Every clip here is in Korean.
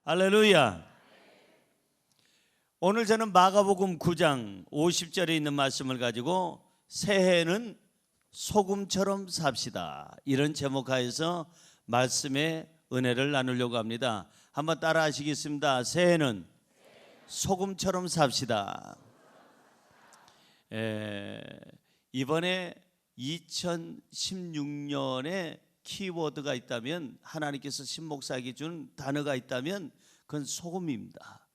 할렐루야. 오늘 저는 마가복음 9장 50절에 있는 말씀을 가지고 새해는 소금처럼 삽시다, 이런 제목하에서 말씀의 은혜를 나누려고 합니다. 한번 따라 하시겠습니다. 새해는 소금처럼 삽시다. 이번에 2016년에 키워드가 있다면, 하나님께서 신목사에게 준 단어가 있다면 그건 소금입니다.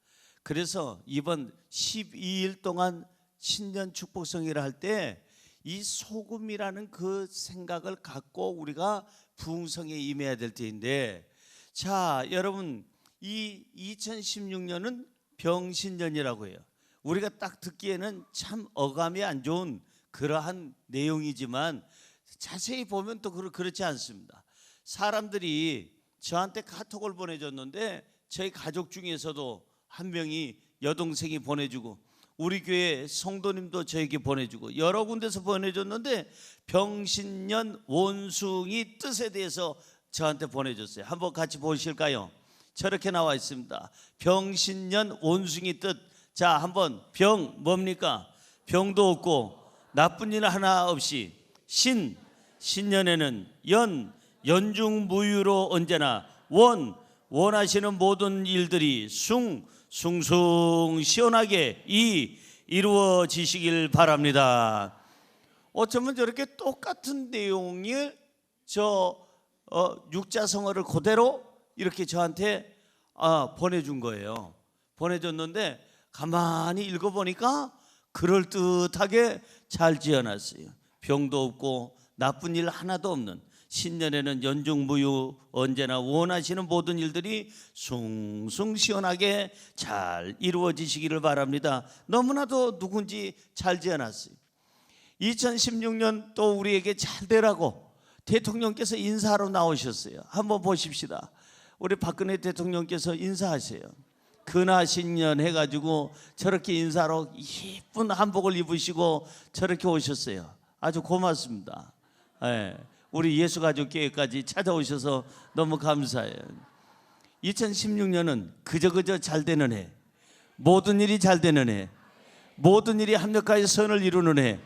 그래서 이번 12일 동안 신년 축복성회를 할 때 이 소금이라는 그 생각을 갖고 우리가 부흥성에 임해야 될 때인데, 자 여러분, 이 2016년은 병신년이라고 해요. 우리가 딱 듣기에는 참 어감이 안 좋은 그러한 내용이지만 자세히 보면 또 그렇지 않습니다. 사람들이 저한테 카톡을 보내줬는데 저희 가족 중에서도 한 명이 여동생이 보내주고 우리 교회 성도님도 저에게 보내주고 여러 군데서 보내줬는데 병신년 원숭이 뜻에 대해서 저한테 보내줬어요. 한번 같이 보실까요? 저렇게 나와 있습니다. 병신년 원숭이 뜻. 자, 한번 병 뭡니까? 병도 없고 나쁜 일 하나 없이, 신년에는 연중무휴로 언제나 원하시는 모든 일들이 숭숭 시원하게 이루어지시길 바랍니다. 어쩌면 저렇게 똑같은 내용을 육자성어를 그대로 이렇게 저한테 보내준 거예요. 보내줬는데 가만히 읽어보니까 그럴듯하게 잘 지어놨어요. 병도 없고 나쁜 일 하나도 없는, 신년에는 연중무휴 언제나 원하시는 모든 일들이 숭숭 시원하게 잘 이루어지시기를 바랍니다. 너무나도 누군지 잘 지어놨어요. 2016년 또 우리에게 잘 되라고 대통령께서 인사하러 나오셨어요. 한번 보십시다. 우리 박근혜 대통령께서 인사하세요. 근하신년 해가지고 저렇게 인사로 예쁜 한복을 입으시고 저렇게 오셨어요. 아주 고맙습니다. 우리 예수가족교회까지 찾아오셔서 너무 감사해요. 2016년은 그저 잘 되는 해, 모든 일이 잘 되는 해, 모든 일이 합력하여 선을 이루는 해,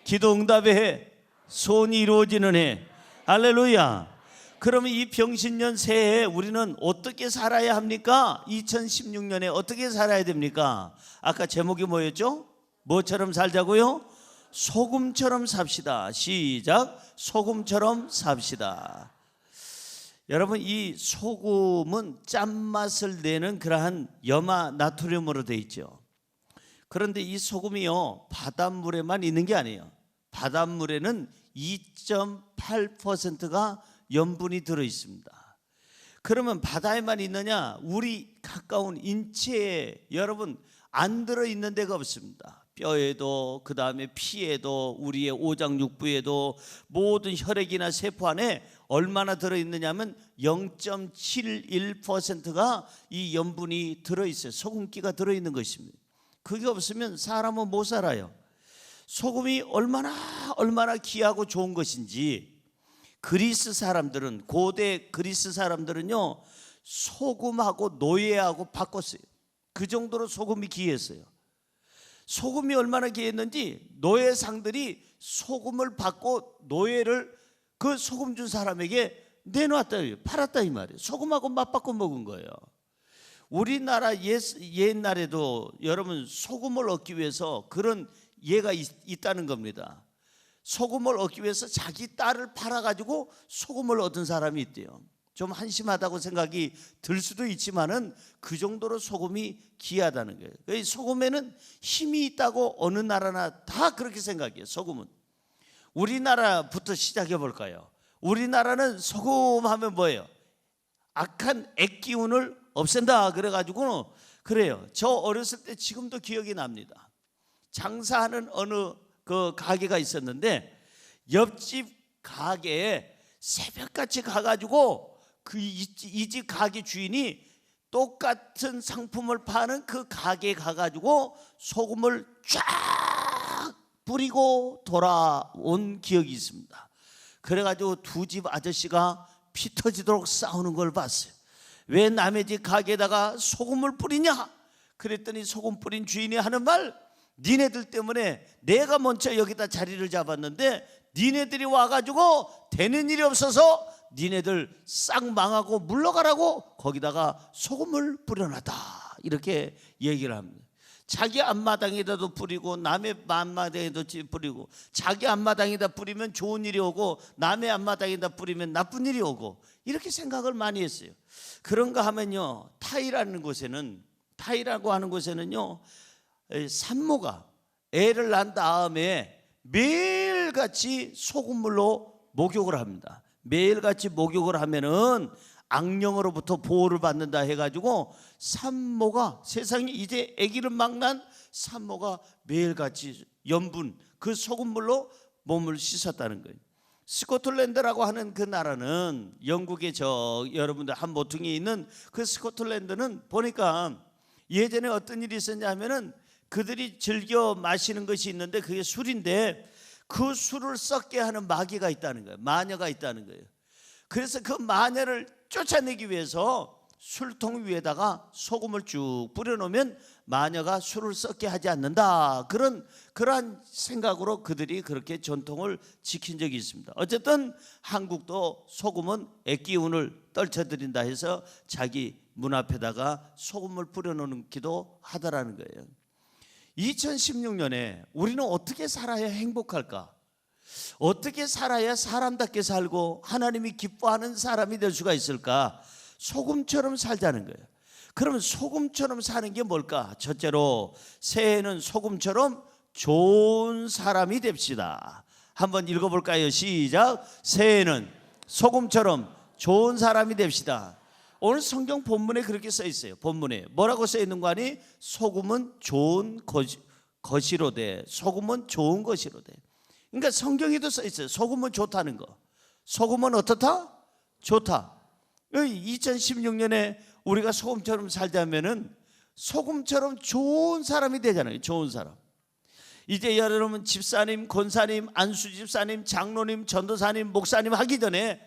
기도 응답의 해, 소원이 이루어지는 해. 할렐루야. 그러면 이 병신년 새해에 우리는 어떻게 살아야 합니까? 2016년에 어떻게 살아야 됩니까? 아까 제목이 뭐였죠? 뭐처럼 살자고요? 소금처럼 삽시다. 시작. 소금처럼 삽시다. 여러분, 이 소금은 짠맛을 내는 그러한 염화 나트륨으로 되어 있죠. 그런데 이 소금이요, 바닷물에만 있는 게 아니에요. 바닷물에는 2.8%가 염분이 들어 있습니다. 그러면 바다에만 있느냐? 우리 가까운 인체에 여러분 안 들어 있는 데가 없습니다. 뼈에도, 그 다음에 피에도, 우리의 오장육부에도, 모든 혈액이나 세포 안에 얼마나 들어있느냐면 0.71%가 이 염분이 들어있어요. 소금기가 들어있는 것입니다. 그게 없으면 사람은 못 살아요. 소금이 얼마나 귀하고 좋은 것인지 그리스 사람들은, 고대 그리스 사람들은요, 소금하고 노예하고 바꿨어요. 그 정도로 소금이 귀했어요. 소금이 얼마나 귀했는지 노예상들이 소금을 받고 노예를 그 소금 준 사람에게 내놓았다, 팔았다 이 말이에요. 소금하고 맞바꿔 먹은 거예요. 우리나라 옛날에도 여러분 소금을 얻기 위해서 그런 예가 있다는 겁니다. 소금을 얻기 위해서 자기 딸을 팔아가지고 소금을 얻은 사람이 있대요. 좀 한심하다고 생각이 들 수도 있지만은 그 정도로 소금이 귀하다는 거예요. 소금에는 힘이 있다고 어느 나라나 다 그렇게 생각해요. 소금은. 우리나라부터 시작해 볼까요? 우리나라는 소금하면 뭐예요? 악한 액기운을 없앤다 그래가지고 그래요. 저 어렸을 때 지금도 기억이 납니다. 장사하는 어느 그 가게가 있었는데 옆집 가게에 새벽같이 가가지고 이 집 가게 주인이 똑같은 상품을 파는 그 가게에 가가지고 소금을 쫙 뿌리고 돌아온 기억이 있습니다. 그래가지고 두 집 아저씨가 피 터지도록 싸우는 걸 봤어요. 왜 남의 집 가게에다가 소금을 뿌리냐? 그랬더니 소금 뿌린 주인이 하는 말, 니네들 때문에 내가 먼저 여기다 자리를 잡았는데 니네들이 와가지고 되는 일이 없어서 니네들 싹 망하고 물러가라고 거기다가 소금을 뿌려놨다, 이렇게 얘기를 합니다. 자기 앞마당에다도 뿌리고 남의 앞마당에도 뿌리고, 자기 앞마당에다 뿌리면 좋은 일이 오고 남의 앞마당에다 뿌리면 나쁜 일이 오고, 이렇게 생각을 많이 했어요. 그런가 하면요, 타이라고 하는 곳에는요, 산모가 애를 낳은 다음에 매일같이 소금물로 목욕을 합니다. 매일같이 목욕을 하면은 악령으로부터 보호를 받는다 해가지고 산모가, 세상에 이제 아기를 막 낳은 산모가 매일같이 염분, 그 소금물로 몸을 씻었다는 거예요. 스코틀랜드라고 하는 그 나라는 영국의 여러분들 한 모퉁이에 있는 그 스코틀랜드는 보니까 예전에 어떤 일이 있었냐 하면은 그들이 즐겨 마시는 것이 있는데 그게 술인데, 그 술을 썩게 하는 마귀가 있다는 거예요. 마녀가 있다는 거예요. 그래서 그 마녀를 쫓아내기 위해서 술통 위에다가 소금을 쭉 뿌려놓으면 마녀가 술을 썩게 하지 않는다, 그러한 생각으로 그들이 그렇게 전통을 지킨 적이 있습니다. 어쨌든 한국도 소금은 액기운을 떨쳐드린다 해서 자기 문 앞에다가 소금을 뿌려놓기도 하더라는 거예요. 2016년에 우리는 어떻게 살아야 행복할까? 어떻게 살아야 사람답게 살고 하나님이 기뻐하는 사람이 될 수가 있을까? 소금처럼 살자는 거예요. 그러면 소금처럼 사는 게 뭘까? 첫째로, 새해에는 소금처럼 좋은 사람이 됩시다. 한번 읽어볼까요? 시작. 새해에는 소금처럼 좋은 사람이 됩시다. 오늘 성경 본문에 그렇게 써 있어요. 본문에 뭐라고 써 있는 거 아니? 소금은 좋은 것이로되, 소금은 좋은 것이로되. 그러니까 성경에도 써 있어요. 소금은 좋다는 거. 소금은 어떻다? 좋다. 2016년에 우리가 소금처럼 살자면은 소금처럼 좋은 사람이 되잖아요. 좋은 사람. 이제 여러분 집사님, 권사님, 안수집사님, 장로님, 전도사님, 목사님 하기 전에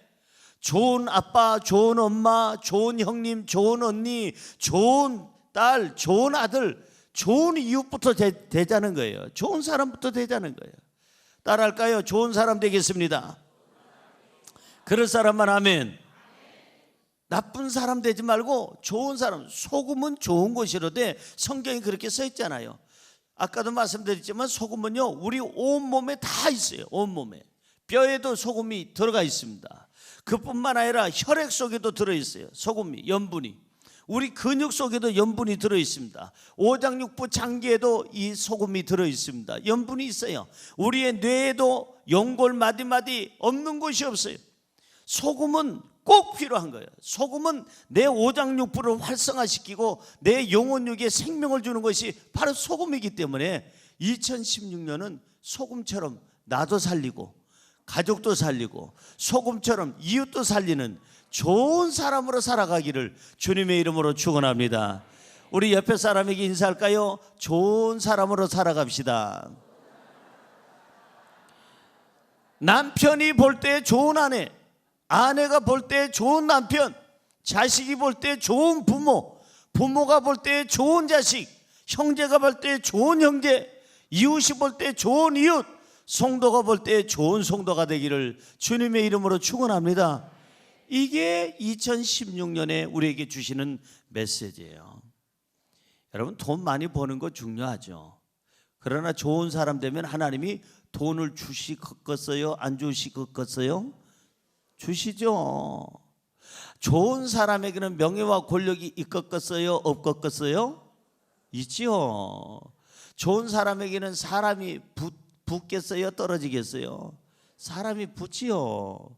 좋은 아빠, 좋은 엄마, 좋은 형님, 좋은 언니, 좋은 딸, 좋은 아들, 좋은 이웃부터 되자는 거예요. 좋은 사람부터 되자는 거예요. 따라할까요? 좋은 사람 되겠습니다. 그럴 사람만 아멘. 나쁜 사람 되지 말고 좋은 사람, 소금은 좋은 것이로되, 성경이 그렇게 써 있잖아요. 아까도 말씀드렸지만 소금은요, 우리 온몸에 다 있어요. 온몸에. 뼈에도 소금이 들어가 있습니다. 그뿐만 아니라 혈액 속에도 들어있어요. 소금이, 염분이. 우리 근육 속에도 염분이 들어있습니다. 오장육부 장기에도 이 소금이 들어있습니다. 염분이 있어요. 우리의 뇌에도 연골 마디마디 없는 곳이 없어요. 소금은 꼭 필요한 거예요. 소금은 내 오장육부를 활성화시키고 내 영혼육에 생명을 주는 것이 바로 소금이기 때문에 2016년은 소금처럼 나도 살리고 가족도 살리고 소금처럼 이웃도 살리는 좋은 사람으로 살아가기를 주님의 이름으로 축원합니다. 우리 옆에 사람에게 인사할까요? 좋은 사람으로 살아갑시다. 남편이 볼 때 좋은 아내, 아내가 볼 때 좋은 남편, 자식이 볼 때 좋은 부모, 부모가 볼 때 좋은 자식, 형제가 볼 때 좋은 형제, 이웃이 볼 때 좋은 이웃, 성도가 볼 때 좋은 성도가 되기를 주님의 이름으로 축원합니다. 이게 2016년에 우리에게 주시는 메시지예요. 여러분, 돈 많이 버는 거 중요하죠. 그러나 좋은 사람 되면 하나님이 돈을 주시겠어요? 안 주시겠어요? 주시죠. 좋은 사람에게는 명예와 권력이 있겠어요? 없겠어요? 있지요. 좋은 사람에게는 사람이 붙겠어요? 떨어지겠어요? 사람이 붙지요.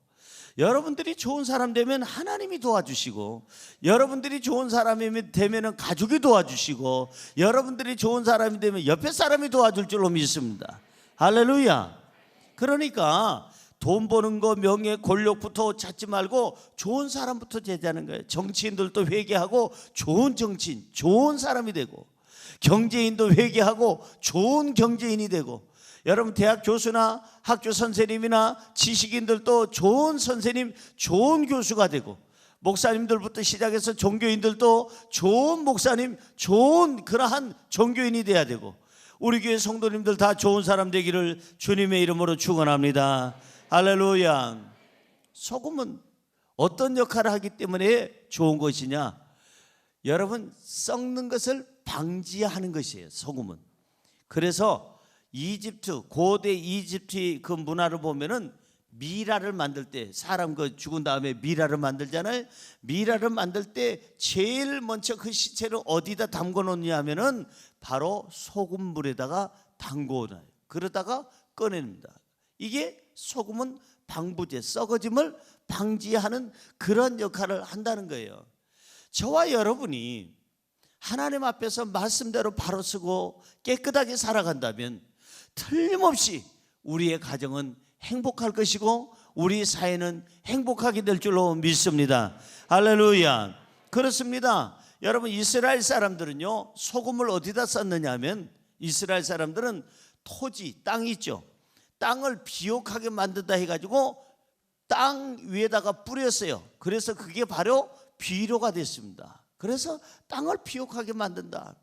여러분들이 좋은 사람 되면 하나님이 도와주시고, 여러분들이 좋은 사람이 되면 가족이 도와주시고, 여러분들이 좋은 사람이 되면 옆에 사람이 도와줄 줄로 믿습니다. 할렐루야. 그러니까 돈 버는 거, 명예, 권력부터 찾지 말고 좋은 사람부터 제자는 거예요. 정치인들도 회개하고 좋은 정치인, 좋은 사람이 되고, 경제인도 회개하고 좋은 경제인이 되고, 여러분 대학 교수나 학교 선생님이나 지식인들도 좋은 선생님, 좋은 교수가 되고, 목사님들부터 시작해서 종교인들도 좋은 목사님, 좋은 그러한 종교인이 돼야 되고, 우리 교회 성도님들 다 좋은 사람 되기를 주님의 이름으로 축원합니다. 할렐루야. 소금은 어떤 역할을 하기 때문에 좋은 것이냐? 여러분, 썩는 것을 방지하는 것이에요, 소금은. 그래서 이집트, 고대 이집트 그 문화를 보면은 미라를 만들 때, 사람 그 죽은 다음에 미라를 만들잖아요. 미라를 만들 때 제일 먼저 그 시체를 어디다 담궈 놓느냐 하면은 바로 소금물에다가 담궈 놔요. 그러다가 꺼냅니다. 이게 소금은 방부제, 썩어짐을 방지하는 그런 역할을 한다는 거예요. 저와 여러분이 하나님 앞에서 말씀대로 바로 쓰고 깨끗하게 살아간다면 틀림없이 우리의 가정은 행복할 것이고 우리 사회는 행복하게 될 줄로 믿습니다. 할렐루야. 그렇습니다. 여러분, 이스라엘 사람들은요, 소금을 어디다 썼느냐 하면, 이스라엘 사람들은 토지, 땅이 있죠. 땅을 비옥하게 만든다 해가지고 땅 위에다가 뿌렸어요. 그래서 그게 바로 비료가 됐습니다. 그래서 땅을 비옥하게 만든다.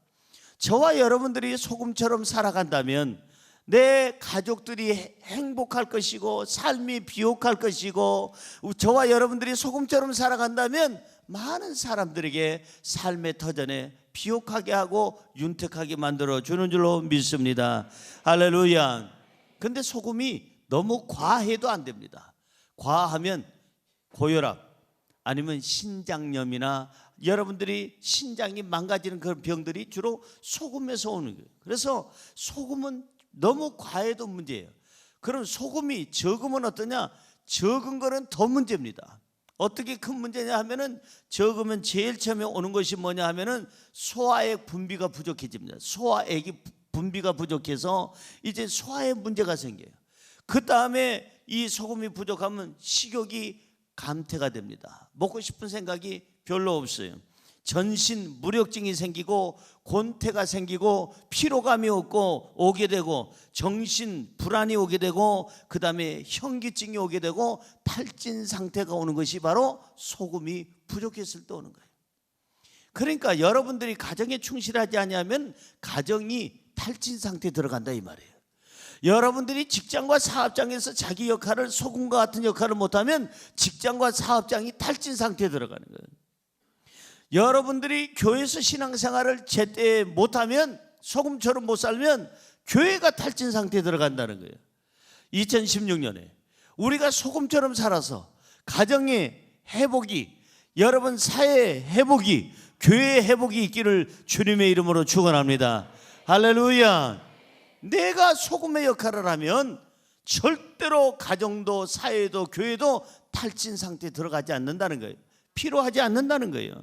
저와 여러분들이 소금처럼 살아간다면 내 가족들이 행복할 것이고 삶이 비옥할 것이고, 저와 여러분들이 소금처럼 살아간다면 많은 사람들에게 삶의 터전에 비옥하게 하고 윤택하게 만들어 주는 줄로 믿습니다. 할렐루야. 근데 소금이 너무 과해도 안 됩니다. 과하면 고혈압 아니면 신장염이나 여러분들이 신장이 망가지는 그런 병들이 주로 소금에서 오는 거예요. 그래서 소금은 너무 과해도 문제예요. 그럼 소금이 적으면 어떠냐? 적은 거는 더 문제입니다. 어떻게 큰 문제냐 하면은, 적으면 제일 처음에 오는 것이 뭐냐 하면은 소화액 분비가 부족해집니다. 소화액이 분비가 부족해서 이제 소화에 문제가 생겨요. 그 다음에 이 소금이 부족하면 식욕이 감퇴가 됩니다. 먹고 싶은 생각이 별로 없어요. 전신 무력증이 생기고 곤태가 생기고 피로감이 오게 되고 정신 불안이 오게 되고 그 다음에 현기증이 오게 되고 탈진 상태가 오는 것이 바로 소금이 부족했을 때 오는 거예요. 그러니까 여러분들이 가정에 충실하지 않으면 가정이 탈진 상태에 들어간다 이 말이에요. 여러분들이 직장과 사업장에서 자기 역할을, 소금과 같은 역할을 못하면 직장과 사업장이 탈진 상태에 들어가는 거예요. 여러분들이 교회에서 신앙생활을 제때 못하면, 소금처럼 못 살면 교회가 탈진 상태에 들어간다는 거예요. 2016년에 우리가 소금처럼 살아서 가정의 회복이, 여러분 사회의 회복이, 교회의 회복이 있기를 주님의 이름으로 축원합니다. 할렐루야. 내가 소금의 역할을 하면 절대로 가정도 사회도 교회도 탈진 상태에 들어가지 않는다는 거예요. 피로하지 않는다는 거예요.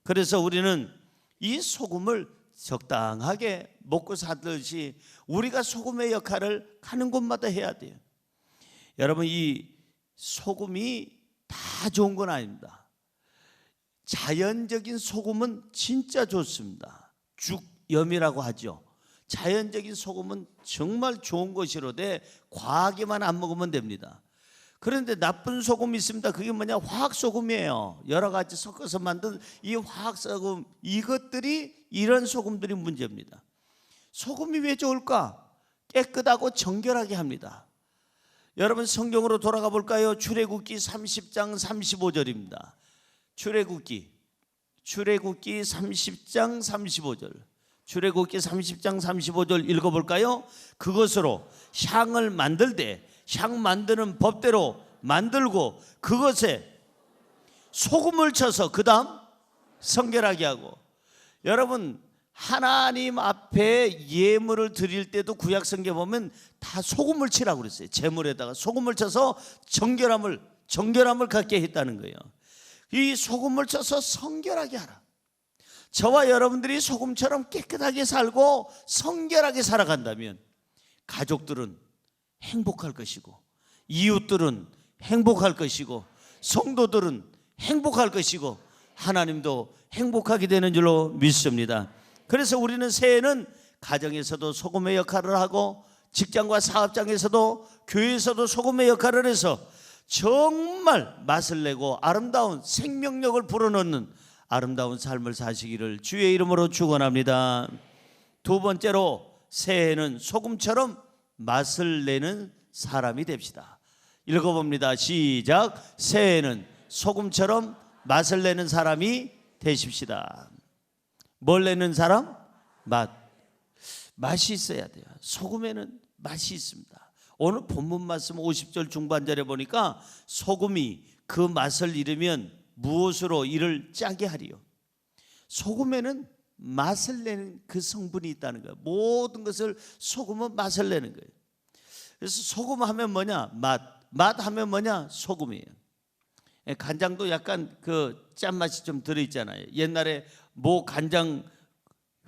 그래서 우리는 이 소금을 적당하게 먹고 살듯이 우리가 소금의 역할을 가는 곳마다 해야 돼요. 여러분, 이 소금이 다 좋은 건 아닙니다. 자연적인 소금은 진짜 좋습니다. 죽염이라고 하죠. 자연적인 소금은 정말 좋은 것이로되 과하게만 안 먹으면 됩니다. 그런데 나쁜 소금이 있습니다. 그게 뭐냐? 화학소금이에요. 여러 가지 섞어서 만든 이 화학소금, 이것들이, 이런 소금들이 문제입니다. 소금이 왜 좋을까? 깨끗하고 정결하게 합니다. 여러분, 성경으로 돌아가 볼까요? 출애굽기 30장 35절입니다. 출애굽기 30장 35절. 출애굽기 30장 35절 읽어볼까요? 그것으로 향을 만들되 향 만드는 법대로 만들고 그것에 소금을 쳐서 그 다음 성결하게 하고. 여러분, 하나님 앞에 예물을 드릴 때도 구약 성경에 보면 다 소금을 치라고 그랬어요. 제물에다가 소금을 쳐서 정결함을 갖게 했다는 거예요. 이 소금을 쳐서 성결하게 하라. 저와 여러분들이 소금처럼 깨끗하게 살고 성결하게 살아간다면 가족들은 행복할 것이고, 이웃들은 행복할 것이고, 성도들은 행복할 것이고, 하나님도 행복하게 되는 줄로 믿습니다. 그래서 우리는 새해는 가정에서도 소금의 역할을 하고, 직장과 사업장에서도, 교회에서도 소금의 역할을 해서 정말 맛을 내고 아름다운 생명력을 불어넣는 아름다운 삶을 사시기를 주의 이름으로 축원합니다. 두 번째로, 새해는 소금처럼 맛을 내는 사람이 됩시다. 읽어봅니다. 시작. 새해는 소금처럼 맛을 내는 사람이 되십시다. 뭘 내는 사람? 맛이 있어야 돼요. 소금에는 맛이 있습니다. 오늘 본문 말씀 50절 중반절에 보니까 소금이 그 맛을 잃으면 무엇으로 이를 짜게 하리요. 소금에는 맛을 내는 그 성분이 있다는 거예요. 모든 것을 소금은 맛을 내는 거예요. 그래서 소금 하면 뭐냐? 맛 하면 뭐냐? 소금이에요. 간장도 약간 그 짠맛이 좀 들어있잖아요. 옛날에 모 간장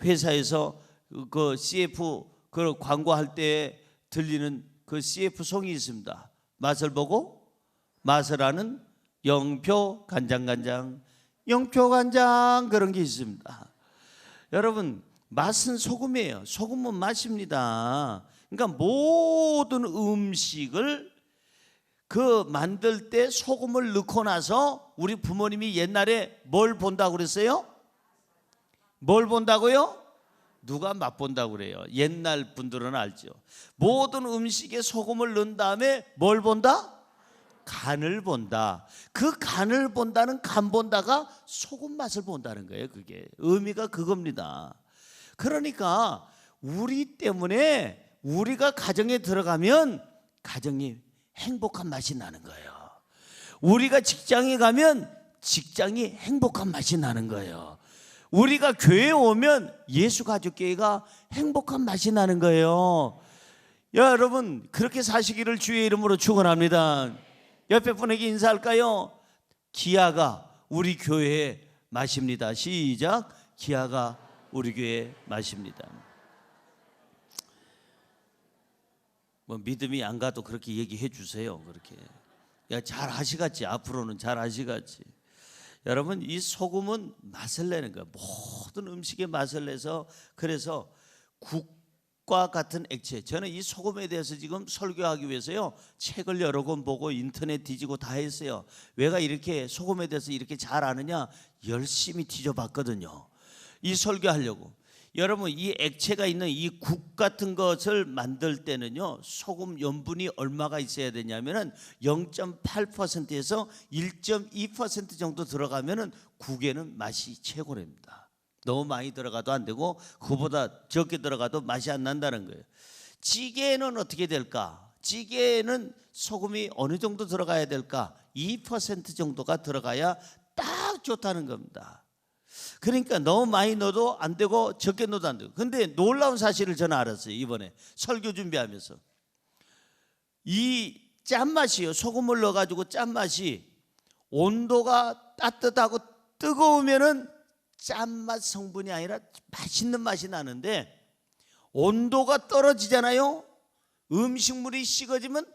회사에서 그 CF 그 광고할 때 들리는 그 CF 송이 있습니다. 맛을 보고 맛을 아는 영표 간장 영표 간장, 그런 게 있습니다. 여러분, 맛은 소금이에요. 소금은 맛입니다. 그러니까 모든 음식을 그 만들 때 소금을 넣고 나서 우리 부모님이 옛날에 뭘 본다고 그랬어요? 뭘 본다고요? 누가 맛본다고 그래요? 옛날 분들은 알죠. 모든 음식에 소금을 넣은 다음에 뭘 본다? 간을 본다. 그 간을 본다는, 간 본다가 소금 맛을 본다는 거예요. 그게 의미가 그겁니다. 그러니까 우리 때문에 우리가 가정에 들어가면 가정이 행복한 맛이 나는 거예요. 우리가 직장에 가면 직장이 행복한 맛이 나는 거예요. 우리가 교회에 오면 예수가족교회가 행복한 맛이 나는 거예요. 여러분, 그렇게 사시기를 주의 이름으로 축원합니다. 옆에 분에게 인사할까요? 기아가 우리 교회의 맛입니다. 시작. 기아가 우리 교회의 맛입니다. 뭐 믿음이 안 가도 그렇게 얘기해 주세요. 그렇게. 야, 잘 하시겠지. 앞으로는 잘 하시겠지. 여러분, 이 소금은 맛을 내는 거예요. 모든 음식에 맛을 내서, 그래서 국과 같은 액체, 저는 이 소금에 대해서 지금 설교하기 위해서요 책을 여러 권 보고 인터넷 뒤지고 다 했어요. 왜가 이렇게 소금에 대해서 이렇게 잘 아느냐? 열심히 뒤져봤거든요, 이 설교하려고. 여러분, 이 액체가 있는 이 국 같은 것을 만들 때는요 소금 염분이 얼마가 있어야 되냐면은 0.8%에서 1.2% 정도 들어가면은 국에는 맛이 최고랍니다. 너무 많이 들어가도 안 되고 그보다 적게 들어가도 맛이 안 난다는 거예요. 찌개는 어떻게 될까? 찌개는 소금이 어느 정도 들어가야 될까? 2% 정도가 들어가야 딱 좋다는 겁니다. 그러니까 너무 많이 넣어도 안 되고 적게 넣어도 안 되고. 근데 놀라운 사실을 저는 알았어요. 이번에 설교 준비하면서 이 짠맛이요, 소금을 넣어가지고 짠맛이 온도가 따뜻하고 뜨거우면은 짠맛 성분이 아니라 맛있는 맛이 나는데, 온도가 떨어지잖아요. 음식물이 식어지면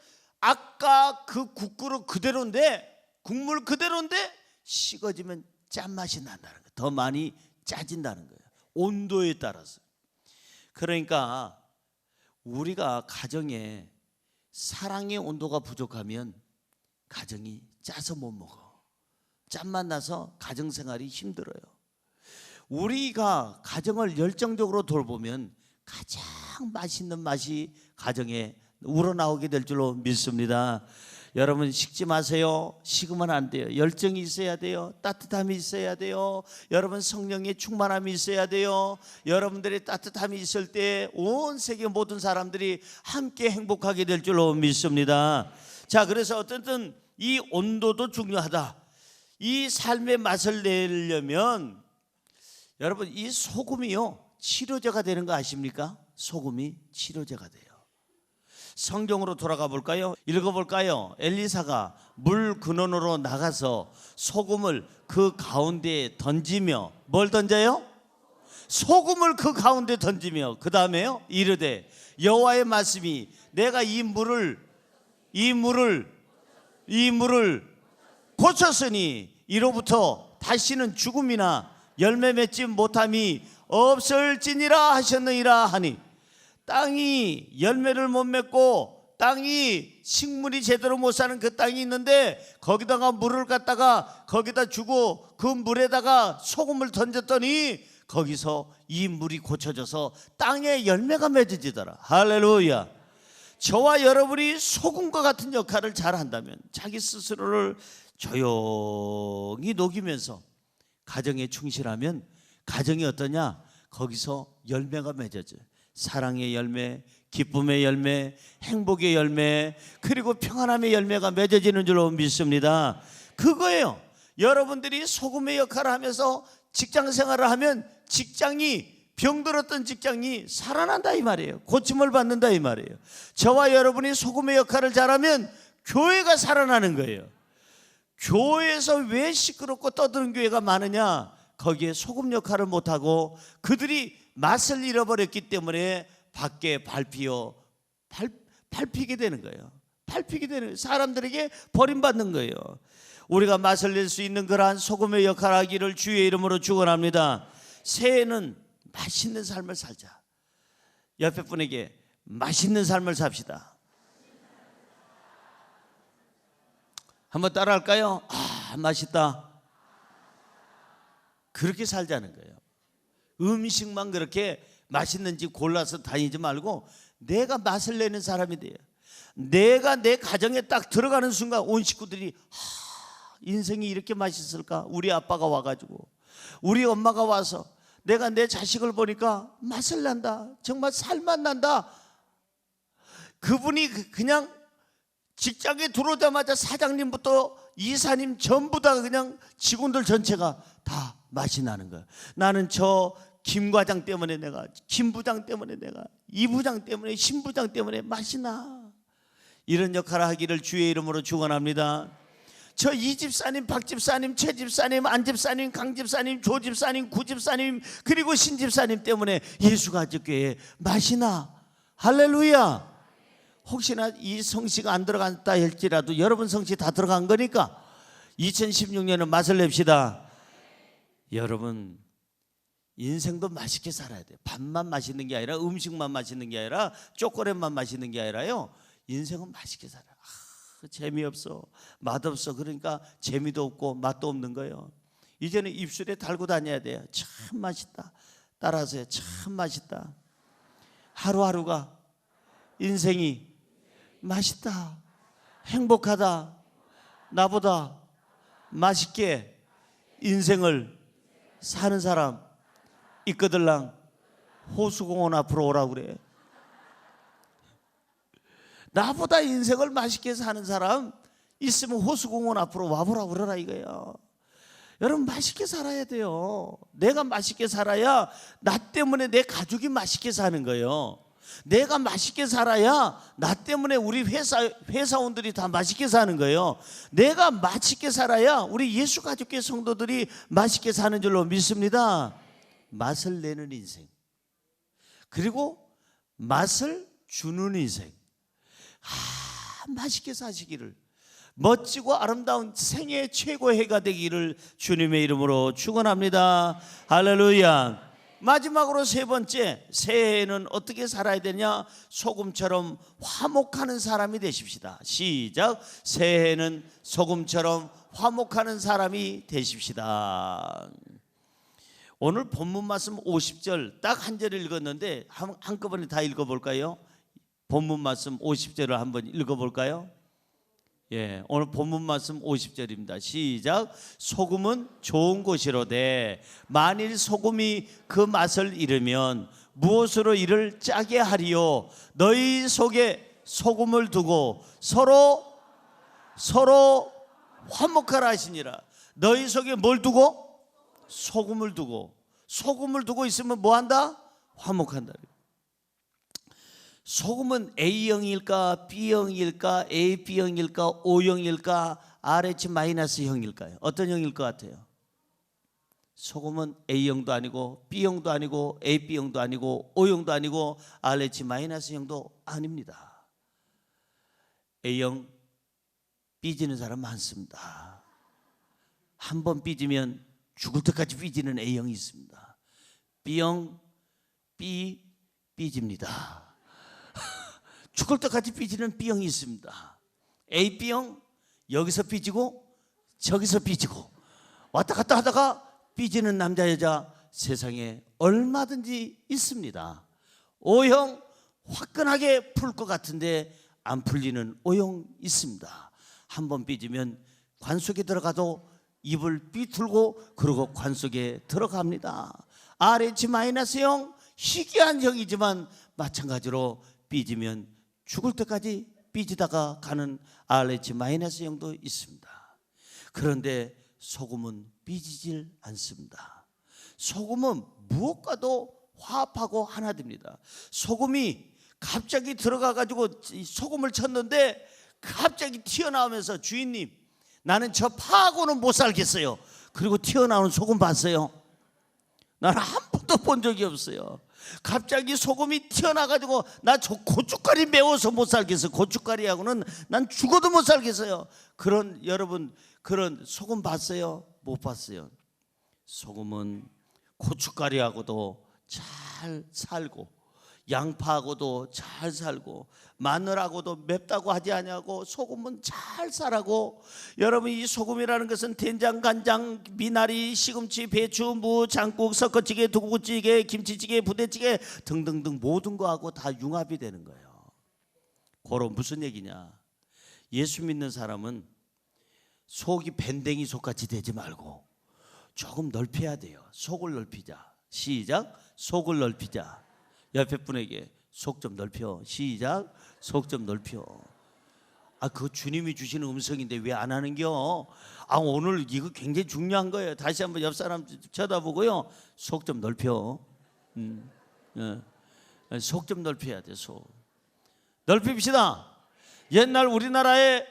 아까 그 국그릇 그대로인데, 국물 그대로인데 식어지면 짠맛이 난다는 거예요. 더 많이 짜진다는 거예요, 온도에 따라서. 그러니까 우리가 가정에 사랑의 온도가 부족하면 가정이 짜서 못 먹어. 짠맛 나서 가정생활이 힘들어요. 우리가 가정을 열정적으로 돌보면 가장 맛있는 맛이 가정에 우러나오게 될 줄로 믿습니다. 여러분, 식지 마세요. 식으면 안 돼요. 열정이 있어야 돼요. 따뜻함이 있어야 돼요. 여러분, 성령의 충만함이 있어야 돼요. 여러분들의 따뜻함이 있을 때 온 세계 모든 사람들이 함께 행복하게 될 줄로 믿습니다. 자, 그래서 어쨌든 이 온도도 중요하다. 이 삶의 맛을 내려면 여러분, 이 소금이요 치료제가 되는 거 아십니까? 소금이 치료제가 돼요. 성경으로 돌아가 볼까요? 읽어볼까요? 엘리사가 물 근원으로 나가서 소금을 그 가운데에 던지며, 뭘 던져요? 소금을 그 가운데 던지며, 그 다음에요 이르되 여호와의 말씀이 내가 이 물을 고쳤으니 이로부터 다시는 죽음이나 열매 맺지 못함이 없을지니라 하셨느니라 하니, 땅이 열매를 못 맺고 땅이 식물이 제대로 못 사는 그 땅이 있는데 거기다가 물을 갖다가 거기다 주고 그 물에다가 소금을 던졌더니 거기서 이 물이 고쳐져서 땅에 열매가 맺어지더라. 할렐루야. 저와 여러분이 소금과 같은 역할을 잘 한다면 자기 스스로를 조용히 녹이면서 가정에 충실하면 가정이 어떠냐? 거기서 열매가 맺어져요. 사랑의 열매, 기쁨의 열매, 행복의 열매, 그리고 평안함의 열매가 맺어지는 줄로 믿습니다. 그거예요. 여러분들이 소금의 역할을 하면서 직장 생활을 하면 직장이 병들었던 직장이 살아난다 이 말이에요. 고침을 받는다 이 말이에요. 저와 여러분이 소금의 역할을 잘하면 교회가 살아나는 거예요. 교회에서 왜 시끄럽고 떠드는 교회가 많으냐? 거기에 소금 역할을 못하고 그들이 맛을 잃어버렸기 때문에 밖에 밟히게 되는 거예요. 밟히게 되는 거예요. 사람들에게 버림받는 거예요. 우리가 맛을 낼 수 있는 그러한 소금의 역할을 하기를 주의 이름으로 축원합니다. 새해는 맛있는 삶을 살자. 옆에 분에게 맛있는 삶을 삽시다. 한번 따라할까요? 맛있다. 그렇게 살자는 거예요. 음식만 그렇게 맛있는지 골라서 다니지 말고 내가 맛을 내는 사람이 돼요. 내가 내 가정에 딱 들어가는 순간 온 식구들이 인생이 이렇게 맛있을까? 우리 아빠가 와가지고 우리 엄마가 와서 내가 내 자식을 보니까 맛을 난다. 정말 살맛 난다. 그분이 그냥 직장에 들어오자마자 사장님부터 이사님 전부 다 그냥 직원들 전체가 다 맛이 나는 거야. 나는 저 김 과장 때문에 내가, 김 부장 때문에 내가, 이 부장 때문에, 신 부장 때문에 맛이 나. 이런 역할을 하기를 주의 이름으로 축원합니다. 저 이 집사님, 박 집사님, 최 집사님, 안 집사님, 강 집사님, 조 집사님, 구 집사님, 그리고 신 집사님 때문에 예수가족교회에 맛이 나. 할렐루야. 혹시나 이 성씨가 안 들어갔다 할지라도 여러분 성씨 다 들어간 거니까 2016년은 맛을 냅시다. 여러분 인생도 맛있게 살아야 돼요. 밥만 맛있는 게 아니라, 음식만 맛있는 게 아니라, 초콜릿만 맛있는 게 아니라요, 인생은 맛있게 살아요. 재미없어, 맛없어. 그러니까 재미도 없고 맛도 없는 거예요. 이제는 입술에 달고 다녀야 돼요. 참 맛있다. 따라하세요. 참 맛있다. 하루하루가, 인생이 맛있다, 행복하다, 나보다 맛있게 인생을 사는 사람 있거들랑 호수공원 앞으로 오라고 그래. 나보다 인생을 맛있게 사는 사람 있으면 호수공원 앞으로 와보라고 그러라 이거예요. 여러분 맛있게 살아야 돼요. 내가 맛있게 살아야 나 때문에 내 가족이 맛있게 사는 거예요. 내가 맛있게 살아야 나 때문에 우리 회사원들이 다 맛있게 사는 거예요. 내가 맛있게 살아야 우리 예수가족교회 성도들이 맛있게 사는 줄로 믿습니다. 맛을 내는 인생, 그리고 맛을 주는 인생. 맛있게 사시기를, 멋지고 아름다운 생애 최고의 해가 되기를 주님의 이름으로 축원합니다. 할렐루야. 마지막으로 세 번째, 새해에는 어떻게 살아야 되냐? 소금처럼 화목하는 사람이 되십시다. 시작. 새해에는 소금처럼 화목하는 사람이 되십시다. 오늘 본문 말씀 50절 딱 한 절 읽었는데 한꺼번에 다 읽어볼까요? 본문 말씀 50절을 한번 읽어볼까요? 예, 오늘 본문 말씀 50절입니다. 시작. 소금은 좋은 것이로되 만일 소금이 그 맛을 잃으면 무엇으로 이를 짜게 하리요? 너희 속에 소금을 두고 서로 화목하라 하시니라. 너희 속에 뭘 두고? 소금을 두고. 소금을 두고 있으면 뭐 한다? 화목한다. 소금은 A형일까, B형일까, AB형일까, O형일까, RH-형일까요? 어떤 형일 것 같아요? 소금은 A형도 아니고 B형도 아니고 AB형도 아니고 O형도 아니고 RH-형도 아닙니다. A형 삐지는 사람 많습니다. 한 번 삐지면 죽을 때까지 삐지는 A형이 있습니다. B형 삐집니다. 죽을 때까지 삐지는 B형이 있습니다. A, B형, 여기서 삐지고 저기서 삐지고 왔다 갔다 하다가 삐지는 남자 여자 세상에 얼마든지 있습니다. O형, 화끈하게 풀 것 같은데 안 풀리는 O형 있습니다. 한번 삐지면 관 속에 들어가도 입을 삐틀고 그러고 관 속에 들어갑니다. RH-형, 희귀한 형이지만 마찬가지로 삐지면 죽을 때까지 삐지다가 가는 RH-형도 있습니다. 그런데 소금은 삐지질 않습니다. 소금은 무엇과도 화합하고 하나 됩니다. 소금이 갑자기 들어가 가지고 소금을 쳤는데 갑자기 튀어나오면서 주인님, 나는 저 파하고는 못 살겠어요. 그리고 튀어나오는 소금 봤어요? 나는 한 번도 본 적이 없어요. 갑자기 소금이 튀어나가지고 나 저 고춧가루 매워서 못 살겠어요. 고춧가루하고는 난 죽어도 못 살겠어요. 그런 여러분 그런 소금 봤어요? 못 봤어요? 소금은 고춧가루하고도 잘 살고 양파하고도 잘 살고 마늘하고도 맵다고 하지 않냐고 소금은 잘 살아고, 여러분 이 소금이라는 것은 된장, 간장, 미나리, 시금치, 배추, 무, 장국, 섞어찌개, 두부찌개, 김치찌개, 부대찌개 등등등 모든 거하고 다 융합이 되는 거예요. 그럼 무슨 얘기냐? 예수 믿는 사람은 속이 밴댕이 속같이 되지 말고 조금 넓혀야 돼요. 속을 넓히자. 시작. 속을 넓히자. 옆에 분에게 속 좀 넓혀. 시작. 속 좀 넓혀. 그거 주님이 주시는 음성인데 왜 안 하는겨? 오늘 이거 굉장히 중요한 거예요. 다시 한번 옆 사람 쳐다보고요. 속 좀 넓혀. 속 좀 넓혀야 돼. 속 넓힙시다. 옛날 우리나라의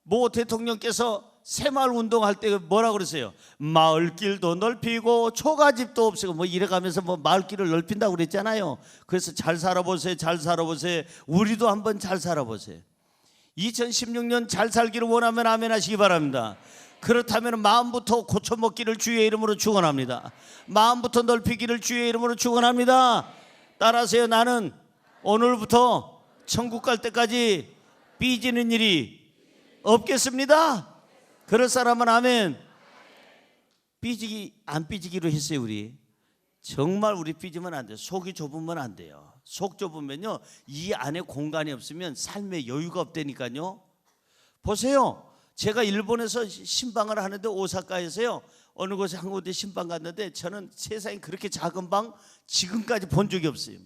모 대통령께서 새마을 운동할 때 뭐라 그러세요? 마을길도 넓히고 초가집도 없애고 뭐 이래가면서 뭐 마을길을 넓힌다고 그랬잖아요. 그래서 잘 살아보세요. 잘 살아보세요. 우리도 한번 잘 살아보세요. 2016년 잘 살기를 원하면 아멘 하시기 바랍니다. 그렇다면 마음부터 고쳐먹기를 주의 이름으로 축원합니다. 마음부터 넓히기를 주의 이름으로 축원합니다. 따라하세요. 나는 오늘부터 천국 갈 때까지 삐지는 일이 없겠습니다. 그럴 사람은 아멘. 삐지기 안 삐지기로 했어요. 우리 정말 우리 삐지면 안 돼요. 속이 좁으면 안 돼요. 속 좁으면요 이 안에 공간이 없으면 삶에 여유가 없다니까요. 보세요. 제가 일본에서 신방을 하는데 오사카에서요 어느 곳에 한 곳에 신방 갔는데 저는 세상에 그렇게 작은 방 지금까지 본 적이 없어요.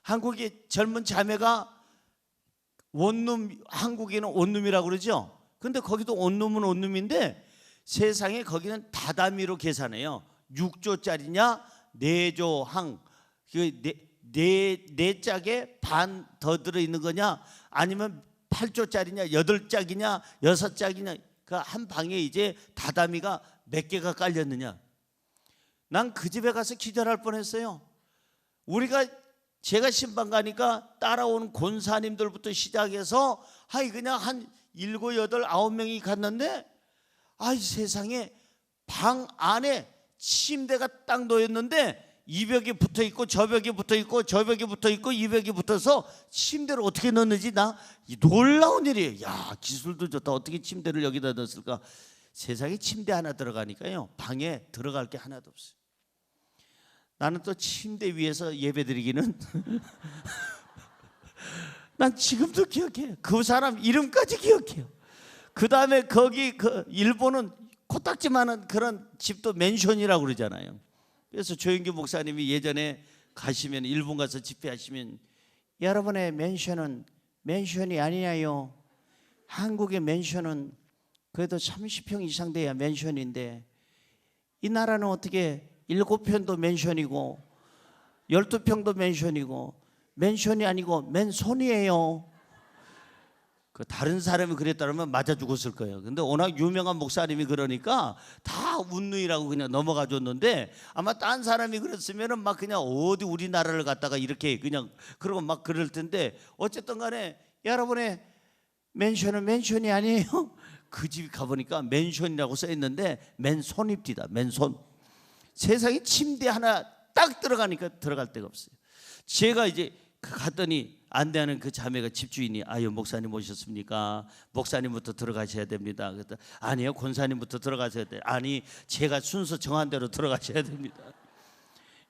한국의 젊은 자매가 원룸, 한국에는 원룸이라고 그러죠. 근데 거기도 원룸은 원룸인데 세상에 거기는 다다미로 계산해요. 6조짜리냐 4조 항, 네 짝에 반 더 들어있는 거냐 아니면 8조짜리냐 8짝이냐 6짝이냐 그 한 방에 이제 다다미가 몇 개가 깔렸느냐. 난 그 집에 가서 기절할 뻔했어요. 제가 신방 가니까 따라오는 권사님들부터 시작해서 그냥 한 7, 8, 9명이 갔는데 세상에 방 안에 침대가 딱 놓였는데 이 벽에 붙어 있고 저 벽에 붙어 있고 저 벽에 붙어 있고 이 벽에 붙어서 침대를 어떻게 넣는지 나 놀라운 일이에요. 야, 기술도 좋다. 어떻게 침대를 여기다 넣었을까? 세상에 침대 하나 들어가니까요 방에 들어갈 게 하나도 없어요. 나는 또 침대 위에서 예배드리기는 난 지금도 기억해요. 그 사람 이름까지 기억해요. 그 다음에 거기 일본은 코딱지만한 그런 집도 맨션이라고 그러잖아요. 그래서 조영규 목사님이 예전에 가시면 일본 가서 집회하시면 여러분의 맨션은 맨션이 아니냐요. 한국의 맨션은 그래도 30평 이상 돼야 맨션인데 이 나라는 어떻게 7편도 맨션이고 12평도 맨션이고 맨션이 아니고 맨손이에요. 다른 사람이 그랬다면 맞아 죽었을 거예요. 근데 워낙 유명한 목사님이 그러니까 다 운누이라고 그냥 넘어가 줬는데 아마 딴 사람이 그랬으면은 막 그냥 어디 우리나라를 갖다가 이렇게 그냥 그러고 막 그럴 텐데 어쨌든 간에 여러분의 맨션은 맨션이 아니에요. 그 집 가보니까 맨션이라고 써 있는데 맨손입니다. 맨손. 세상에 침대 하나 딱 들어가니까 들어갈 데가 없어요. 제가 이제 갔더니 안대하는 그 자매가 집주인이 아유 목사님 오셨습니까? 목사님부터 들어가셔야 됩니다. 그랬더니 아니요 권사님부터 들어가셔야 돼요. 아니 제가 순서 정한 대로 들어가셔야 됩니다.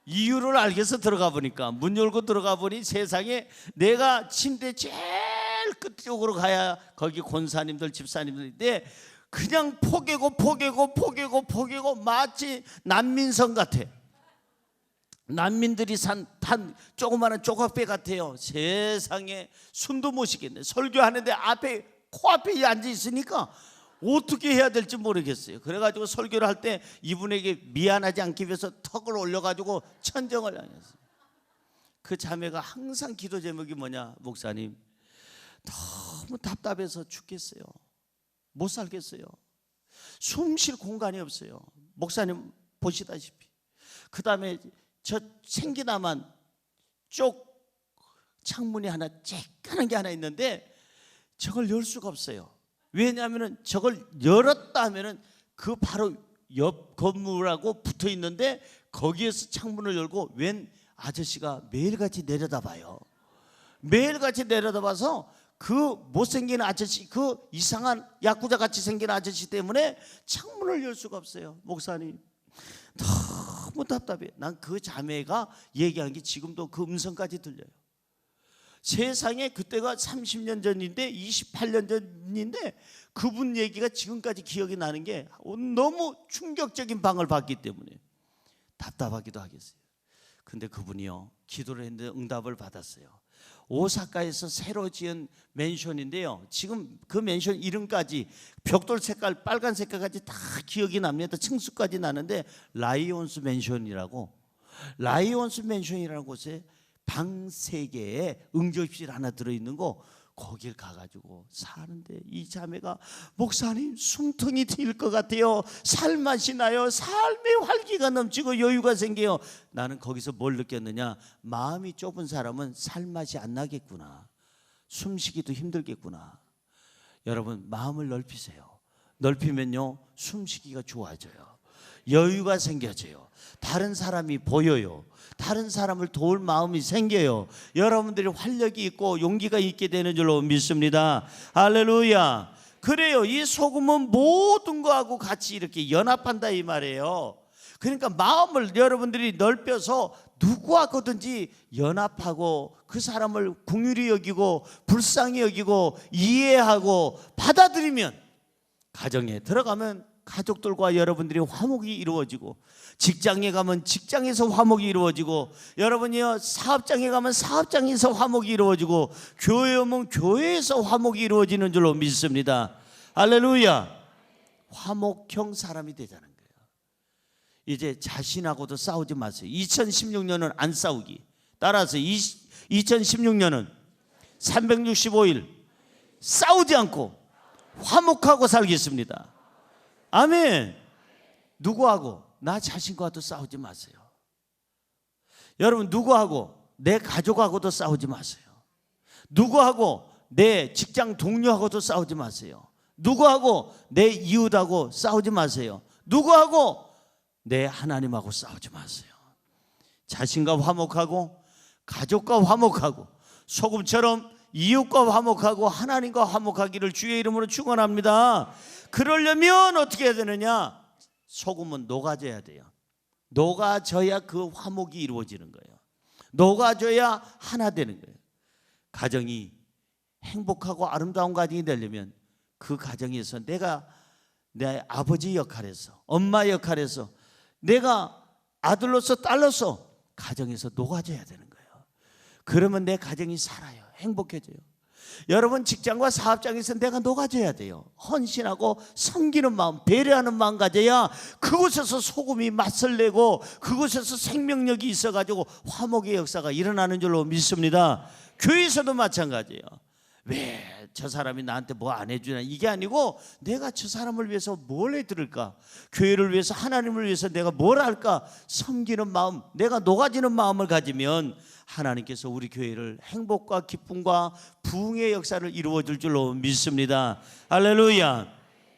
이유를 알겠어. 들어가 보니까 문 열고 들어가 보니 세상에 내가 침대 제일 끝쪽으로 가야 거기 권사님들 집사님들인데 그냥 포개고 마치 난민성 같아. 난민들이 탄 조그마한 조각배 같아요. 세상에 숨도 못 쉬겠네. 설교하는데 앞에 코앞에 앉아 있으니까 어떻게 해야 될지 모르겠어요. 그래가지고 설교를 할 때 이분에게 미안하지 않기 위해서 턱을 올려가지고 천정을 당했어요. 그 자매가 항상 기도 제목이 뭐냐? 목사님 너무 답답해서 죽겠어요. 못 살겠어요. 숨 쉴 공간이 없어요. 목사님 보시다시피 그 다음에 저 생기나만 쪽 창문이 하나 쬐끈한 게 하나 있는데 저걸 열 수가 없어요. 왜냐하면 저걸 열었다 하면은 그 바로 옆 건물하고 붙어 있는데 거기에서 창문을 열고 웬 아저씨가 매일같이 내려다봐요. 매일같이 내려다봐서 그 못생긴 아저씨, 그 이상한 야쿠자 같이 생긴 아저씨 때문에 창문을 열 수가 없어요. 목사님 너무 답답해. 난 그 자매가 얘기한 게 지금도 그 음성까지 들려요. 세상에 그때가 30년 전인데 28년 전인데 그분 얘기가 지금까지 기억이 나는 게 너무 충격적인 방을 받기 때문에 답답하기도 하겠어요. 근데 그분이요 기도를 했는데 응답을 받았어요. 오사카에서 새로 지은 맨션인데요, 지금 그 맨션 이름까지 벽돌 색깔 빨간 색깔까지 다 기억이 납니다. 층수까지 나는데 라이온스 맨션이라고, 라이온스 맨션이라는 곳에 방 3개에 응접실 하나 들어있는 거, 거길 가가지고 사는데 이 자매가 목사님 숨통이 트일 것 같아요. 살맛이 나요. 삶의 활기가 넘치고 여유가 생겨요. 나는 거기서 뭘 느꼈느냐, 마음이 좁은 사람은 살맛이 안 나겠구나, 숨쉬기도 힘들겠구나. 여러분 마음을 넓히세요. 넓히면요 숨쉬기가 좋아져요. 여유가 생겨져요. 다른 사람이 보여요. 다른 사람을 도울 마음이 생겨요. 여러분들이 활력이 있고 용기가 있게 되는 줄로 믿습니다. 할렐루야. 그래요. 이 소금은 모든 거하고 같이 이렇게 연합한다 이 말이에요. 그러니까 마음을 여러분들이 넓혀서 누구하고든지 연합하고 그 사람을 긍휼히 여기고 불쌍히 여기고 이해하고 받아들이면, 가정에 들어가면 가족들과 여러분들이 화목이 이루어지고, 직장에 가면 직장에서 화목이 이루어지고, 여러분이요 사업장에 가면 사업장에서 화목이 이루어지고, 교회에 오면 교회에서 화목이 이루어지는 줄로 믿습니다. 할렐루야. 화목형 사람이 되자는 거예요. 이제 자신하고도 싸우지 마세요. 2016년은 안 싸우기. 따라서 2016년은 365일 싸우지 않고 화목하고 살겠습니다. 아멘. 누구하고? 나 자신과도 싸우지 마세요. 여러분 누구하고? 내 가족하고도 싸우지 마세요. 누구하고? 내 직장 동료하고도 싸우지 마세요. 누구하고? 내 이웃하고 싸우지 마세요. 누구하고? 내 하나님하고 싸우지 마세요. 자신과 화목하고 가족과 화목하고 소금처럼 이웃과 화목하고 하나님과 화목하기를 주의 이름으로 축원합니다. 그러려면 어떻게 해야 되느냐? 소금은 녹아져야 돼요. 녹아져야 그 화목이 이루어지는 거예요. 녹아져야 하나 되는 거예요. 가정이 행복하고 아름다운 가정이 되려면 그 가정에서 내가 내 아버지 역할에서, 엄마 역할에서, 내가 아들로서 딸로서 가정에서 녹아져야 되는 거예요. 그러면 내 가정이 살아요. 행복해져요. 여러분 직장과 사업장에서 내가 녹아져야 돼요. 헌신하고 섬기는 마음, 배려하는 마음 가져야 그곳에서 소금이 맛을 내고 그곳에서 생명력이 있어가지고 화목의 역사가 일어나는 줄로 믿습니다. 교회에서도 마찬가지예요. 왜 저 사람이 나한테 뭐 안 해주냐, 이게 아니고 내가 저 사람을 위해서 뭘 해드릴까, 교회를 위해서, 하나님을 위해서 내가 뭘 할까, 섬기는 마음, 내가 녹아지는 마음을 가지면 하나님께서 우리 교회를 행복과 기쁨과 부흥의 역사를 이루어 줄 줄로 믿습니다. 할렐루야.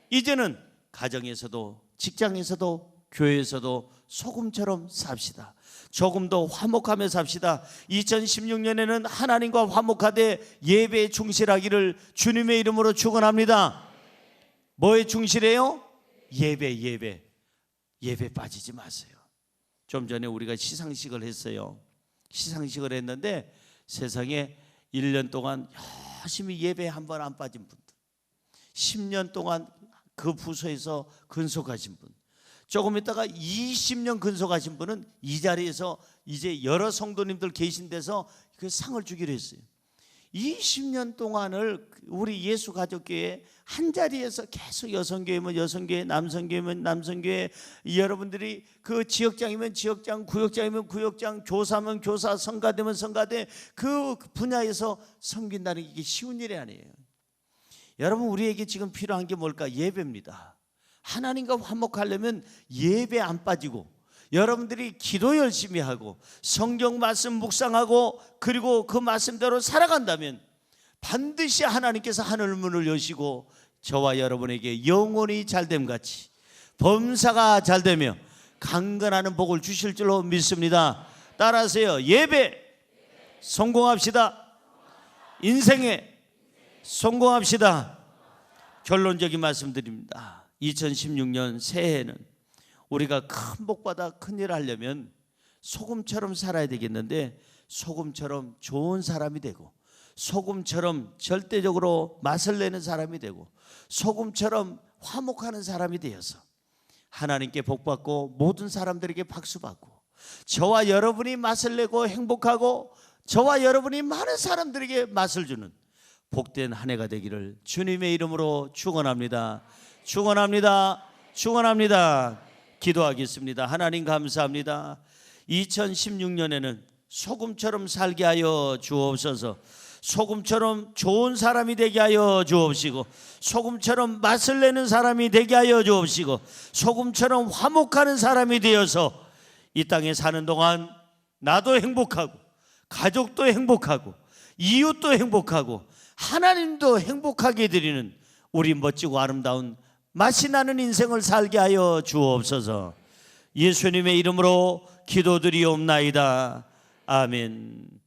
이제는 가정에서도 직장에서도 교회에서도 소금처럼 삽시다. 조금 더 화목하며 삽시다. 2016년에는 하나님과 화목하되 예배에 충실하기를 주님의 이름으로 축원합니다. 뭐에 충실해요? 예배 빠지지 마세요. 좀 전에 우리가 시상식을 했어요. 시상식을 했는데 세상에 1년 동안 열심히 예배에 한 번 안 빠진 분들, 10년 동안 그 부서에서 근속하신 분, 조금 있다가 20년 근속하신 분은 이 자리에서 이제 여러 성도님들 계신 데서 그 상을 주기로 했어요. 20년 동안을 우리 예수 가족교회 한 자리에서 계속 여성교회면 여성교회, 남성교회면 남성교회, 여러분들이 그 지역장이면 지역장, 구역장이면 구역장, 교사면 교사, 성가대면 성가대, 그 분야에서 섬긴다는 게 이게 쉬운 일이 아니에요. 여러분, 우리에게 지금 필요한 게 뭘까? 예배입니다. 하나님과 화목하려면 예배 안 빠지고, 여러분들이 기도 열심히 하고 성경 말씀 묵상하고 그리고 그 말씀대로 살아간다면 반드시 하나님께서 하늘 문을 여시고 저와 여러분에게 영혼이 잘됨 같이 범사가 잘되며 강건하는 복을 주실 줄로 믿습니다. 따라하세요. 예배 성공합시다. 인생에 성공합시다. 결론적인 말씀드립니다. 2016년 새해에는 우리가 큰 복받아 큰일 하려면 소금처럼 살아야 되겠는데, 소금처럼 좋은 사람이 되고, 소금처럼 절대적으로 맛을 내는 사람이 되고, 소금처럼 화목하는 사람이 되어서 하나님께 복받고 모든 사람들에게 박수받고, 저와 여러분이 맛을 내고 행복하고 저와 여러분이 많은 사람들에게 맛을 주는 복된 한 해가 되기를 주님의 이름으로 축원합니다. 축원합니다. 축원합니다. 기도하겠습니다. 하나님 감사합니다. 2016년에는 소금처럼 살게 하여 주옵소서. 소금처럼 좋은 사람이 되게 하여 주옵시고, 소금처럼 맛을 내는 사람이 되게 하여 주옵시고, 소금처럼 화목하는 사람이 되어서 이 땅에 사는 동안 나도 행복하고 가족도 행복하고 이웃도 행복하고 하나님도 행복하게 드리는 우리 멋지고 아름다운 맛이 나는 인생을 살게 하여 주옵소서. 예수님의 이름으로 기도드리옵나이다. 아멘.